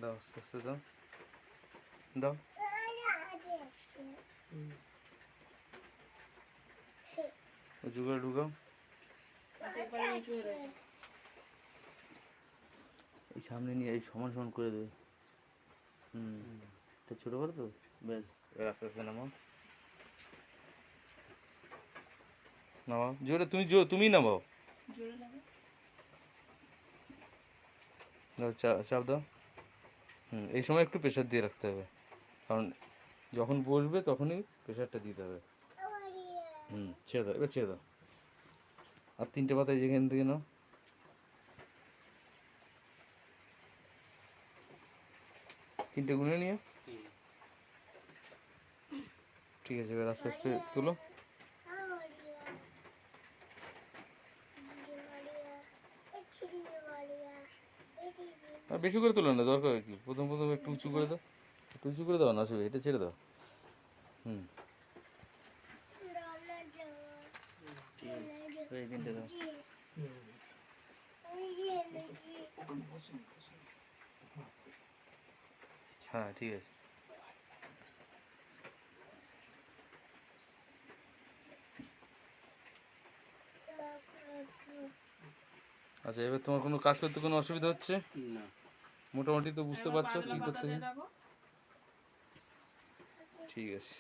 দাও আস্তে আস্তে দাও দাও। উঁচু করে ঢুকাও। এই সামনে নিয়ে এই সমান সমান করে দেবে। এটা ছোটো করে তো ব্যাস। আস্তে আস্তে নামাও নামাও জোরে, তুমি নামাও। দাও চাপ দাও। এই সময় একটু প্রেশার দিয়ে রাখতে হবে, কারণ যখন বসবে তখনই প্রেশারটা দিতে হবে। ছেড়ে দাও, এবার ছেড়ে দাও। আর 3টে পাতা যেখান থেকে নাও। তিনটে গুনে নিয়ে ঠিক আছে। এবার আস্তে আস্তে তুলো। আর বেশি করে তুলো না, দরকার কি, প্রথম প্রথম একটু উঁচু করে দাও, একটু উঁচু করে দাও না, আসবে এটা ছেড়ে দাও। এই 3টে দাও। হ্যাঁ ঠিক আছে। আচ্ছা, এবার তোমার কোনো কাজ করতে কোনো অসুবিধা হচ্ছে না? মোটামুটি তো বুঝতে পারছো কী করতে হবে। ঠিক আছে।